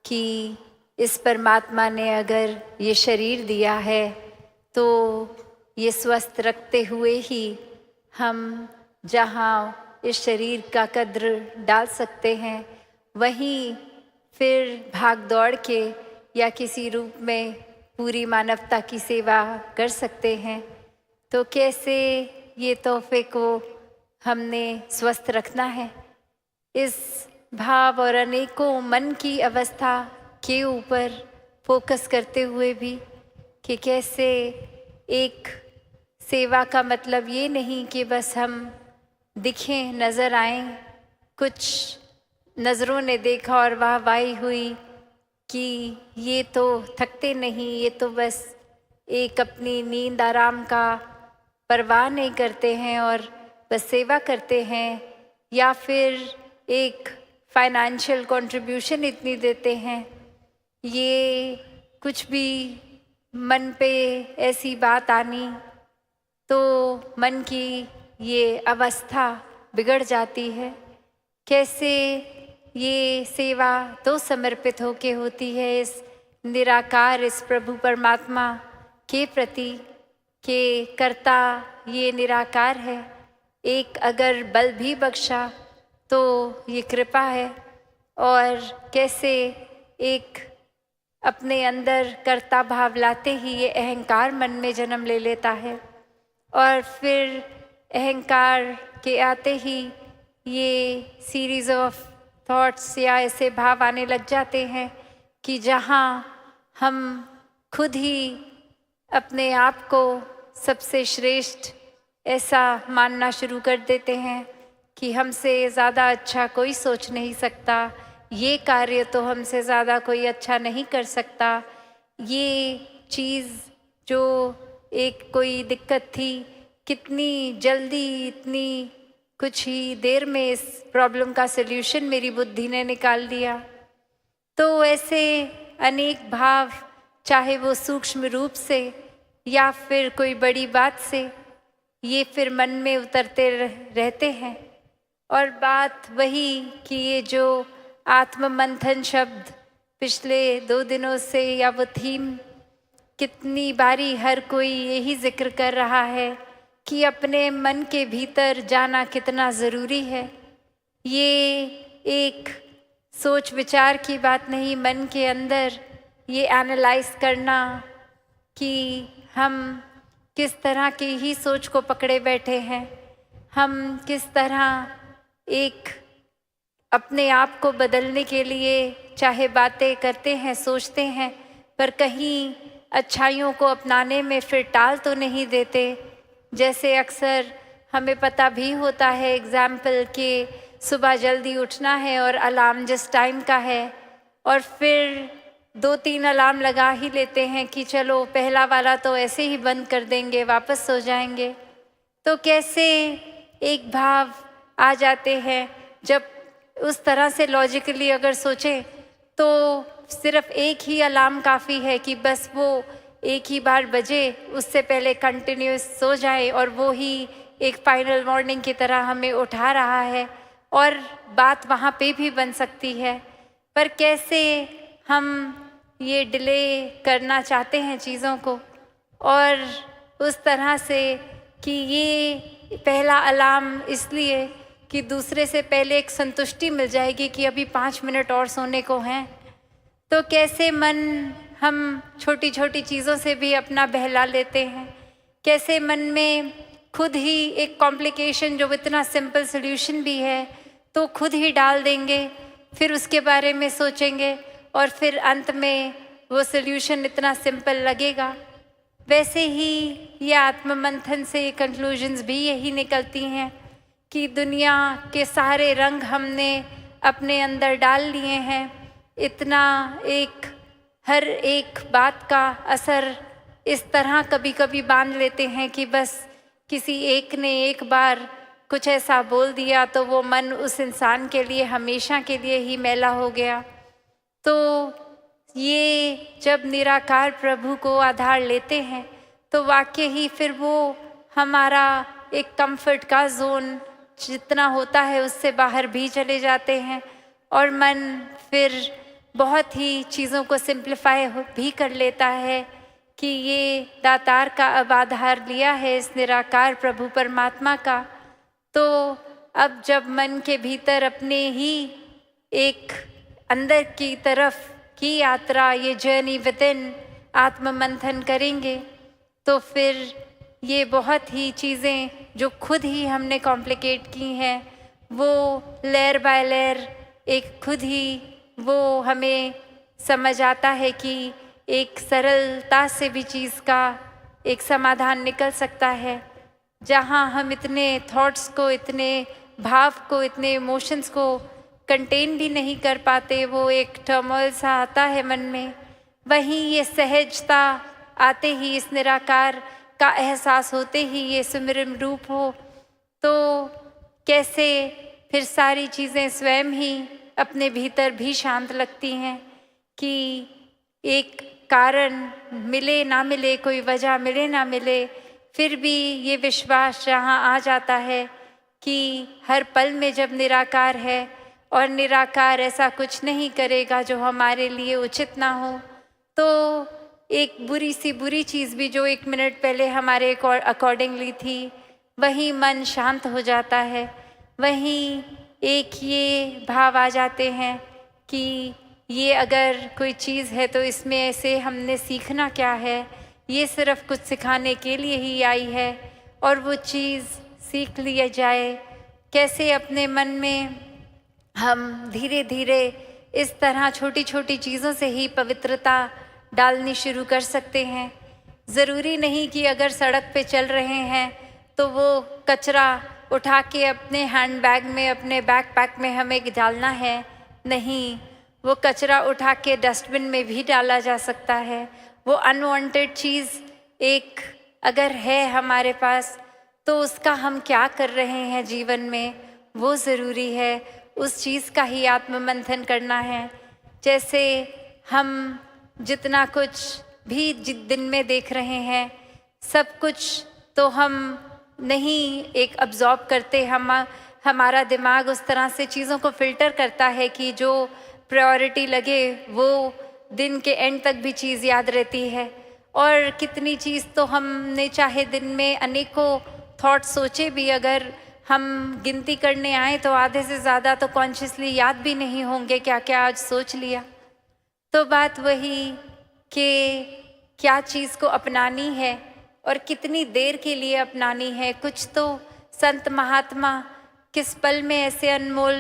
कि इस परमात्मा ने अगर ये शरीर दिया है तो ये स्वस्थ रखते हुए ही हम जहाँ इस शरीर का कद्र डाल सकते हैं, वहीं फिर भाग दौड़ के या किसी रूप में पूरी मानवता की सेवा कर सकते हैं। तो कैसे ये तोहफे को हमने स्वस्थ रखना है, इस भाव और अनेकों मन की अवस्था के ऊपर फोकस करते हुए भी, कि कैसे एक सेवा का मतलब ये नहीं कि बस हम दिखें, नज़र आएं, कुछ नज़रों ने देखा और वाहवाही हुई कि ये तो थकते नहीं, ये तो बस एक अपनी नींद आराम का परवाह नहीं करते हैं और बस सेवा करते हैं या फिर एक फाइनेंशियल कंट्रीब्यूशन इतनी देते हैं, ये कुछ भी मन पे ऐसी बात आनी तो मन की ये अवस्था बिगड़ जाती है। कैसे ये सेवा तो समर्पित होके होती है इस निराकार, इस प्रभु परमात्मा के प्रति के कर्ता ये निराकार है। एक अगर बल भी बख्शा तो ये कृपा है। और कैसे एक अपने अंदर कर्ता भाव लाते ही ये अहंकार मन में जन्म ले लेता है, और फिर अहंकार के आते ही ये सीरीज ऑफ थॉट्स या ऐसे भाव आने लग जाते हैं कि जहाँ हम खुद ही अपने आप को सबसे श्रेष्ठ ऐसा मानना शुरू कर देते हैं कि हमसे ज़्यादा अच्छा कोई सोच नहीं सकता, ये कार्य तो हमसे ज़्यादा कोई अच्छा नहीं कर सकता। ये चीज़ जो एक कोई दिक्कत थी, कितनी जल्दी इतनी कुछ ही देर में इस प्रॉब्लम का सल्यूशन मेरी बुद्धि ने निकाल दिया। तो ऐसे अनेक भाव, चाहे वो सूक्ष्म रूप से या फिर कोई बड़ी बात से, ये फिर मन में उतरते रहते हैं। और बात वही कि ये जो आत्म मंथन शब्द पिछले 2 दिनों से, या वो थीम कितनी बारी हर कोई यही जिक्र कर रहा है कि अपने मन के भीतर जाना कितना ज़रूरी है। ये एक सोच विचार की बात नहीं, मन के अंदर ये एनालाइज करना कि हम किस तरह की ही सोच को पकड़े बैठे हैं, हम किस तरह एक अपने आप को बदलने के लिए चाहे बातें करते हैं, सोचते हैं, पर कहीं अच्छाइयों को अपनाने में फिर टाल तो नहीं देते। जैसे अक्सर हमें पता भी होता है, एग्जाम्पल कि सुबह जल्दी उठना है और अलार्म जिस टाइम का है, और फिर 2-3 अलार्म लगा ही लेते हैं कि चलो पहला वाला तो ऐसे ही बंद कर देंगे, वापस सो जाएंगे। तो कैसे एक भाव आ जाते हैं, जब उस तरह से लॉजिकली अगर सोचें तो सिर्फ एक ही अलार्म काफ़ी है कि बस वो एक ही बार बजे, उससे पहले कंटिन्यूस सो जाए, और वो ही एक फाइनल वार्निंग की तरह हमें उठा रहा है, और बात वहाँ पे भी बन सकती है। पर कैसे हम ये डिले करना चाहते हैं चीज़ों को, और उस तरह से कि ये पहला अलार्म इसलिए कि दूसरे से पहले एक संतुष्टि मिल जाएगी कि अभी 5 मिनट और सोने को हैं। तो कैसे मन हम छोटी छोटी चीज़ों से भी अपना बहला लेते हैं, कैसे मन में खुद ही एक कॉम्प्लिकेशन जो इतना सिंपल सॉल्यूशन भी है तो खुद ही डाल देंगे, फिर उसके बारे में सोचेंगे और फिर अंत में वो सॉल्यूशन इतना सिंपल लगेगा। वैसे ही ये आत्ममंथन से कंक्लूजन्स भी यही निकलती हैं कि दुनिया के सारे रंग हमने अपने अंदर डाल लिए हैं। इतना एक हर एक बात का असर इस तरह कभी कभी बांध लेते हैं कि बस किसी एक ने एक बार कुछ ऐसा बोल दिया तो वो मन उस इंसान के लिए हमेशा के लिए ही मैला हो गया। तो ये जब निराकार प्रभु को आधार लेते हैं तो वाकई ही फिर वो हमारा एक कंफर्ट का जोन जितना होता है उससे बाहर भी चले जाते हैं और मन फिर बहुत ही चीज़ों को सिंप्लीफाई भी कर लेता है कि ये दातार का अब आधार लिया है इस निराकार प्रभु परमात्मा का। तो अब जब मन के भीतर अपने ही एक अंदर की तरफ की यात्रा, ये जर्नी विद इन आत्ममंथन करेंगे तो फिर ये बहुत ही चीज़ें जो खुद ही हमने कॉम्प्लिकेट की हैं वो लेयर बाय लेयर एक खुद ही वो हमें समझ आता है कि एक सरलता से भी चीज़ का एक समाधान निकल सकता है। जहाँ हम इतने थॉट्स को, इतने भाव को, इतने इमोशंस को कंटेन भी नहीं कर पाते, वो एक टर्मोइल सा आता है मन में, वहीं ये सहजता आते ही, इस निराकार का एहसास होते ही ये सुमिरन रूप हो तो कैसे फिर सारी चीज़ें स्वयं ही अपने भीतर भी शांत लगती हैं कि एक कारण मिले ना मिले, कोई वजह मिले ना मिले, फिर भी ये विश्वास जहाँ आ जाता है कि हर पल में जब निराकार है और निराकार ऐसा कुछ नहीं करेगा जो हमारे लिए उचित ना हो, तो एक बुरी सी बुरी चीज़ भी जो 1 मिनट पहले हमारे अकॉर्डिंगली थी, वही मन शांत हो जाता है। वहीं एक ये भाव आ जाते हैं कि ये अगर कोई चीज़ है तो इसमें से हमने सीखना क्या है, ये सिर्फ कुछ सिखाने के लिए ही आई है और वो चीज़ सीख लिया जाए। कैसे अपने मन में हम धीरे धीरे इस तरह छोटी छोटी चीज़ों से ही पवित्रता डालनी शुरू कर सकते हैं। ज़रूरी नहीं कि अगर सड़क पे चल रहे हैं तो वो कचरा उठा के अपने हैंडबैग में, अपने बैकपैक में हमें डालना है। नहीं, वो कचरा उठा के डस्टबिन में भी डाला जा सकता है। वो अनवांटेड चीज़ एक अगर है हमारे पास तो उसका हम क्या कर रहे हैं जीवन में, वो ज़रूरी है। उस चीज़ का ही आत्ममंथन करना है। जैसे हम जितना कुछ भी दिन में देख रहे हैं, सब कुछ तो हम नहीं एक अब्जॉर्ब करते। हमारा दिमाग उस तरह से चीज़ों को फ़िल्टर करता है कि जो प्रायोरिटी लगे वो दिन के एंड तक भी चीज़ याद रहती है। और कितनी चीज़ तो हमने चाहे दिन में अनेकों थॉट सोचे भी, अगर हम गिनती करने आए तो आधे से ज़्यादा तो कॉन्शियसली याद भी नहीं होंगे क्या क्या आज सोच लिया। तो बात वही कि क्या चीज़ को अपनानी है और कितनी देर के लिए अपनानी है। कुछ तो संत महात्मा किस पल में ऐसे अनमोल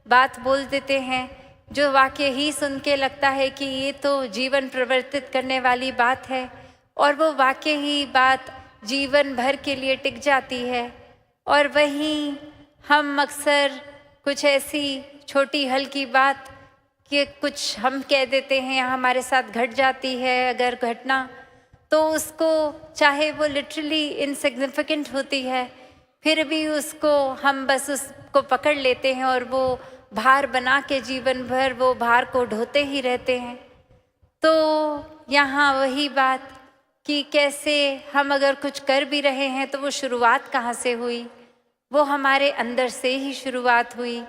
बात बोल देते हैं जो वाकई ही सुन के लगता है कि ये तो जीवन परिवर्तित करने वाली बात है, और वो वाकई ही बात जीवन भर के लिए टिक जाती है। और वहीं हम अक्सर कुछ ऐसी छोटी हल्की बात कि कुछ हम कह देते हैं या हमारे साथ घट जाती है अगर घटना, तो उसको चाहे वो लिटरली इनसिग्निफिकेंट होती है, फिर भी उसको हम बस उसको पकड़ लेते हैं और वो भार बना के जीवन भर वो भार को ढोते ही रहते हैं। तो यहाँ वही बात कि कैसे हम अगर कुछ कर भी रहे हैं तो वो शुरुआत कहाँ से हुई, वो हमारे अंदर से ही शुरुआत हुई।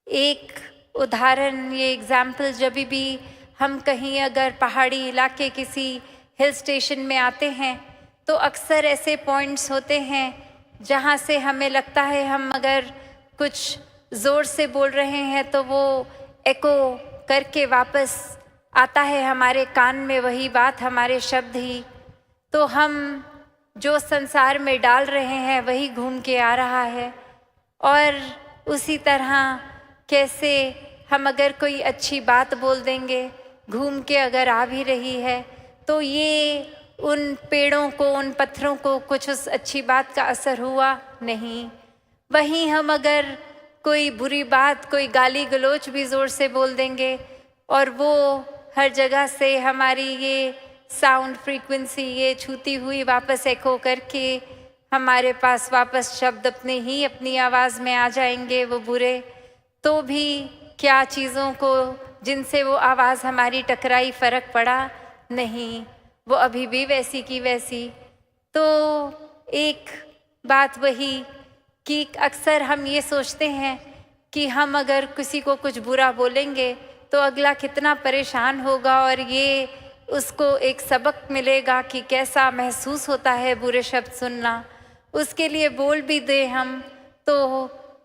एक उदाहरण, ये एग्जाम्पल, जब भी हम कहीं अगर पहाड़ी इलाके किसी हिल स्टेशन में आते हैं तो अक्सर ऐसे पॉइंट्स होते हैं जहाँ से हमें लगता है हम अगर कुछ ज़ोर से बोल रहे हैं तो वो एको करके वापस आता है हमारे कान में, वही बात, हमारे शब्द ही। तो हम जो संसार में डाल रहे हैं वही घूम के आ रहा है। और उसी तरह कैसे हम अगर कोई अच्छी बात बोल देंगे, घूम के अगर आ भी रही है, तो ये उन पेड़ों को, उन पत्थरों को कुछ उस अच्छी बात का असर हुआ नहीं। वहीं हम अगर कोई बुरी बात, कोई गाली गलौज भी ज़ोर से बोल देंगे और वो हर जगह से हमारी ये साउंड फ्रीक्वेंसी ये छूती हुई वापस एको करके हमारे पास वापस शब्द अपनी आवाज़ में आ जाएंगे वो बुरे, तो भी क्या चीज़ों को जिनसे वो आवाज़ हमारी टकराई फ़र्क पड़ा नहीं, वो अभी भी वैसी की वैसी। तो एक बात वही कि अक्सर हम ये सोचते हैं कि हम अगर किसी को कुछ बुरा बोलेंगे तो अगला कितना परेशान होगा और ये उसको एक सबक मिलेगा कि कैसा महसूस होता है बुरे शब्द सुनना। उसके लिए बोल भी दे हम तो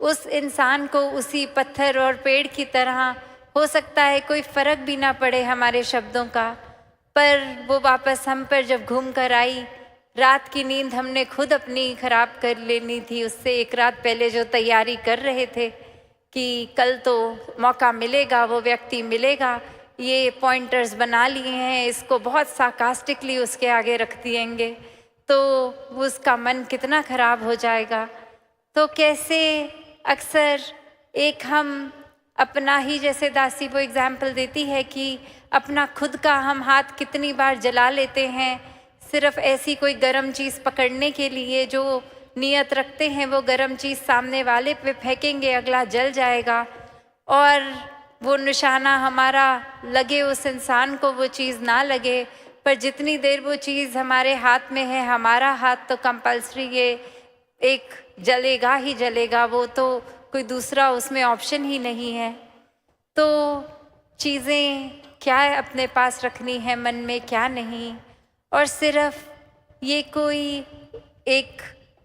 उस इंसान को उसी पत्थर और पेड़ की तरह हो सकता है कोई फ़र्क भी ना पड़े हमारे शब्दों का, पर वो वापस हम पर जब घूम कर आई, रात की नींद हमने खुद अपनी ख़राब कर लेनी थी। उससे एक रात पहले जो तैयारी कर रहे थे कि कल तो मौका मिलेगा, वो व्यक्ति मिलेगा, ये पॉइंटर्स बना लिए हैं, इसको बहुत सार्कास्टिकली उसके आगे रख दिएंगे, तो उसका मन कितना ख़राब हो जाएगा। तो कैसे अक्सर एक हम अपना ही, जैसे दासी वो एग्जाम्पल देती है कि अपना खुद का हम हाथ कितनी बार जला लेते हैं सिर्फ ऐसी कोई गर्म चीज़ पकड़ने के लिए जो नियत रखते हैं वो गर्म चीज़ सामने वाले पे फेंकेंगे, अगला जल जाएगा। और वो निशाना हमारा लगे, उस इंसान को वो चीज़ ना लगे, पर जितनी देर वो चीज़ हमारे हाथ में है, हमारा हाथ तो कंपल्सरी ये एक जलेगा ही जलेगा, वो तो कोई दूसरा उसमें ऑप्शन ही नहीं है। तो चीज़ें क्या अपने पास रखनी है मन में, क्या नहीं। और सिर्फ ये कोई एक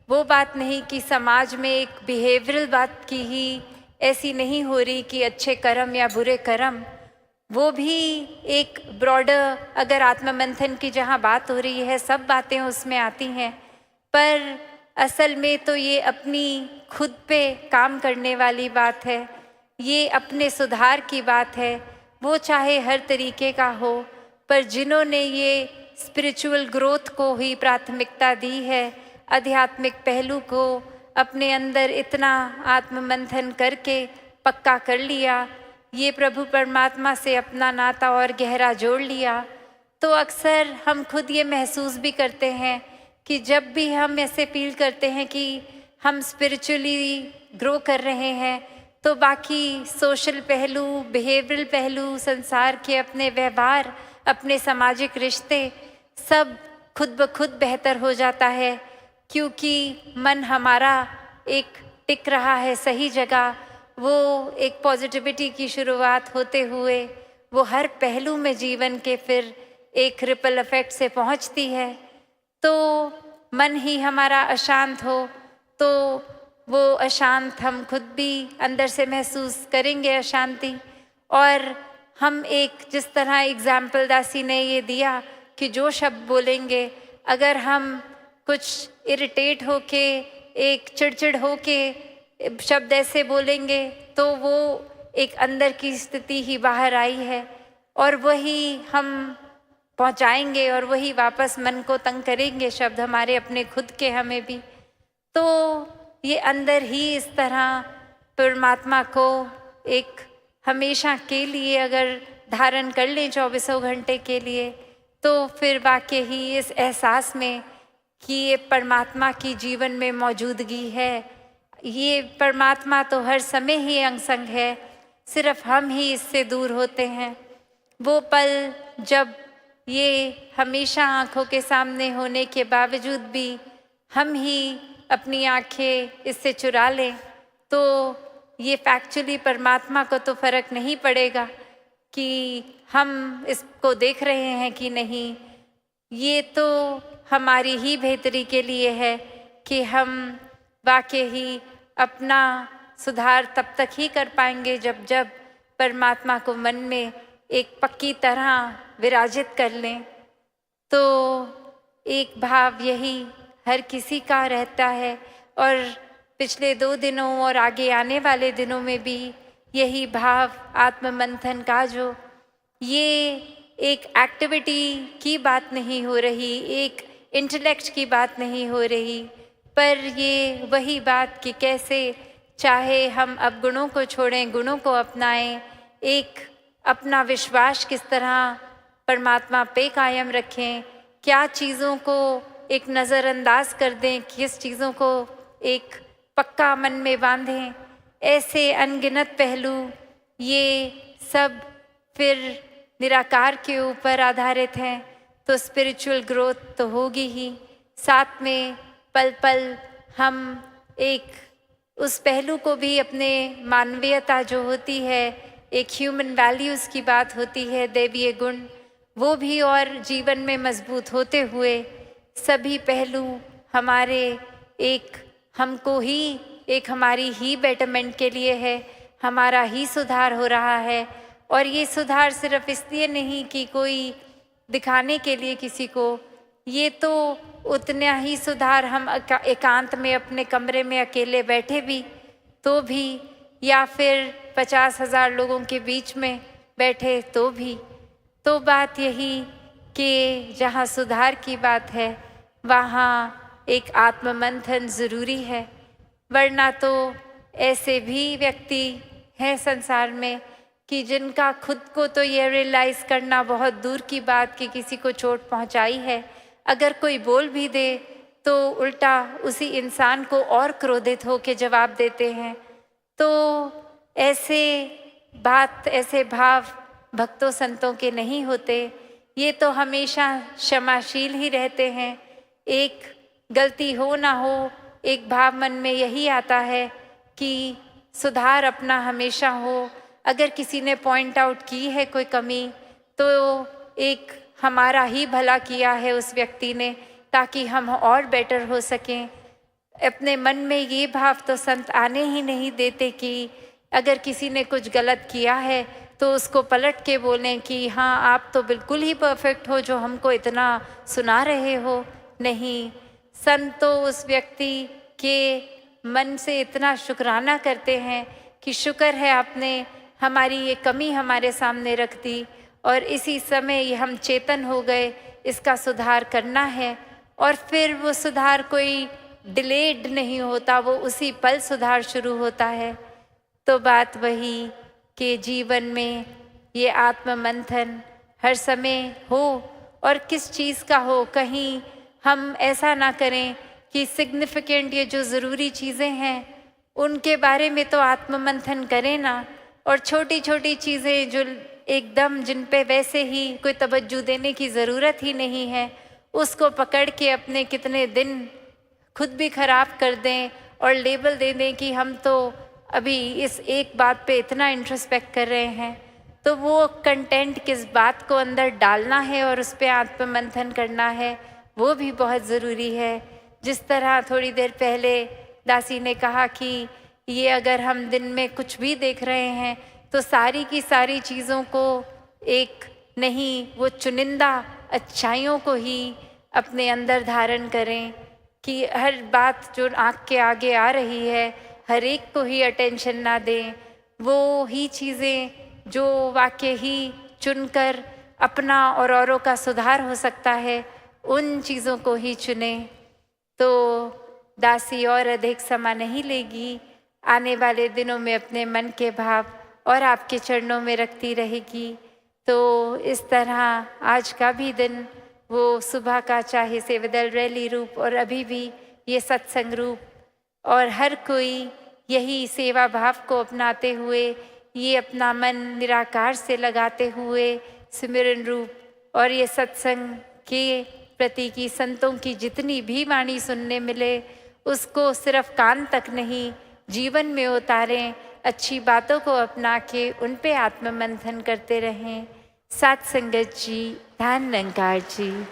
वो बात नहीं कि समाज में एक बिहेवियरल बात की ही ऐसी नहीं हो रही कि अच्छे कर्म या बुरे कर्म, वो भी एक ब्रॉडर अगर आत्ममंथन की जहाँ बात हो रही है, सब बातें उसमें आती हैं। पर असल में तो ये अपनी खुद पे काम करने वाली बात है, ये अपने सुधार की बात है। वो चाहे हर तरीके का हो, पर जिन्होंने ये स्पिरिचुअल ग्रोथ को ही प्राथमिकता दी है, आध्यात्मिक पहलू को अपने अंदर इतना आत्ममंथन करके पक्का कर लिया, ये प्रभु परमात्मा से अपना नाता और गहरा जोड़ लिया, तो अक्सर हम खुद ये महसूस भी करते हैं कि जब भी हम ऐसे फील करते हैं कि हम स्पिरिचुअली ग्रो कर रहे हैं, तो बाकी सोशल पहलू, बिहेवियरल पहलू, संसार के अपने व्यवहार, अपने सामाजिक रिश्ते, सब खुद ब खुद बेहतर हो जाता है, क्योंकि मन हमारा एक टिक रहा है सही जगह। वो एक पॉजिटिविटी की शुरुआत होते हुए वो हर पहलू में जीवन के फिर एक रिपल इफेक्ट से पहुंचती है। तो मन ही हमारा अशांत हो तो वो अशांत हम खुद भी अंदर से महसूस करेंगे अशांति। और हम एक जिस तरह एग्जाम्पल दासी ने ये दिया कि जो शब्द बोलेंगे, अगर हम कुछ इरिटेट होके, एक चिड़चिड़ होके शब्द ऐसे बोलेंगे, तो वो एक अंदर की स्थिति ही बाहर आई है और वही हम पहुंचाएंगे और वही वापस मन को तंग करेंगे शब्द हमारे अपने खुद के हमें भी। तो ये अंदर ही इस तरह परमात्मा को एक हमेशा के लिए अगर धारण कर लें 24 घंटे के लिए, तो फिर वाकई ही इस एहसास में कि ये परमात्मा की जीवन में मौजूदगी है, ये परमात्मा तो हर समय ही अंग संग है, सिर्फ हम ही इससे दूर होते हैं। वो पल जब ये हमेशा आँखों के सामने होने के बावजूद भी हम ही अपनी आँखें इससे चुरा लें, तो ये फैक्चुअली परमात्मा को तो फ़र्क नहीं पड़ेगा कि हम इसको देख रहे हैं कि नहीं। ये तो हमारी ही बेहतरी के लिए है कि हम वाकई ही अपना सुधार तब तक ही कर पाएंगे जब जब परमात्मा को मन में एक पक्की तरह विराजित कर लें। तो एक भाव यही हर किसी का रहता है और पिछले 2 दिनों और आगे आने वाले दिनों में भी यही भाव आत्ममंथन का, जो ये एक एक्टिविटी की बात नहीं हो रही, एक इंटेलेक्ट की बात नहीं हो रही, पर ये वही बात कि कैसे चाहे हम अब गुणों को छोड़ें, गुणों को अपनाएं, एक अपना विश्वास किस तरह परमात्मा पे कायम रखें, क्या चीज़ों को एक नज़रअंदाज कर दें, किस चीज़ों को एक पक्का मन में बांधें, ऐसे अनगिनत पहलू ये सब फिर निराकार के ऊपर आधारित हैं। तो स्पिरिचुअल ग्रोथ तो होगी ही, साथ में पल पल हम एक उस पहलू को भी अपने मानवीयता जो होती है, एक ह्यूमन वैल्यूज़ की बात होती है, दैवीय गुण, वो भी और जीवन में मजबूत होते हुए सभी पहलू हमारे एक हमको ही एक हमारी ही बेटरमेंट के लिए है, हमारा ही सुधार हो रहा है। और ये सुधार सिर्फ इसलिए नहीं कि कोई दिखाने के लिए किसी को, ये तो उतना ही सुधार हम एकांत में अपने कमरे में अकेले बैठे भी तो भी, या फिर 50,000 लोगों के बीच में बैठे तो भी। तो बात यही कि जहाँ सुधार की बात है वहाँ एक आत्ममंथन ज़रूरी है, वरना तो ऐसे भी व्यक्ति हैं संसार में कि जिनका खुद को तो ये रियलाइज़ करना बहुत दूर की बात कि किसी को चोट पहुंचाई है, अगर कोई बोल भी दे तो उल्टा उसी इंसान को और क्रोधित होकर जवाब देते हैं। तो ऐसे भाव भक्तों संतों के नहीं होते। ये तो हमेशा क्षमाशील ही रहते हैं। एक गलती हो ना हो, एक भाव मन में यही आता है कि सुधार अपना हमेशा हो। अगर किसी ने पॉइंट आउट की है कोई कमी, तो एक हमारा ही भला किया है उस व्यक्ति ने, ताकि हम और बेटर हो सकें। अपने मन में ये भाव तो संत आने ही नहीं देते कि अगर किसी ने कुछ गलत किया है तो उसको पलट के बोलें कि हाँ, आप तो बिल्कुल ही परफेक्ट हो जो हमको इतना सुना रहे हो। नहीं, संत तो उस व्यक्ति के मन से इतना शुक्राना करते हैं कि शुक्र है आपने हमारी ये कमी हमारे सामने रख दी, और इसी समय ये हम चेतन हो गए, इसका सुधार करना है। और फिर वो सुधार कोई डिलेड नहीं होता, वो उसी पल सुधार शुरू होता है। तो बात वही कि जीवन में ये आत्म मंथन हर समय हो, और किस चीज़ का हो। कहीं हम ऐसा ना करें कि सिग्निफिकेंट ये जो ज़रूरी चीज़ें हैं उनके बारे में तो आत्म मंथन करें ना, और छोटी छोटी चीज़ें जो एकदम जिन पे वैसे ही कोई तवज्जो देने की ज़रूरत ही नहीं है, उसको पकड़ के अपने कितने दिन खुद भी ख़राब कर दें और लेबल दे दें कि हम तो अभी इस एक बात पे इतना इंट्रोस्पेक्ट कर रहे हैं। तो वो कंटेंट किस बात को अंदर डालना है और उस पर आत्म मंथन करना है, वो भी बहुत ज़रूरी है। जिस तरह थोड़ी देर पहले दासी ने कहा कि ये अगर हम दिन में कुछ भी देख रहे हैं तो सारी की सारी चीज़ों को एक नहीं, वो चुनिंदा अच्छाइयों को ही अपने अंदर धारण करें, कि हर बात जो आँख के आगे आ रही है हर एक को ही अटेंशन ना दें। वो ही चीज़ें जो वाकई ही चुनकर अपना और औरों का सुधार हो सकता है, उन चीज़ों को ही चुने। तो दासी और अधिक समय नहीं लेगी, आने वाले दिनों में अपने मन के भाव और आपके चरणों में रखती रहेगी। तो इस तरह आज का भी दिन, वो सुबह का चाहे सेवादल रैली रूप और अभी भी ये सत्संग रूप, और हर कोई यही सेवा भाव को अपनाते हुए, ये अपना मन निराकार से लगाते हुए सिमरन रूप और ये सत्संग के प्रति की संतों की जितनी भी वाणी सुनने मिले, उसको सिर्फ कान तक नहीं जीवन में उतारें, अच्छी बातों को अपना के उन पे आत्म मंथन करते रहें। साथ संगत जी, धन निरंकार जी।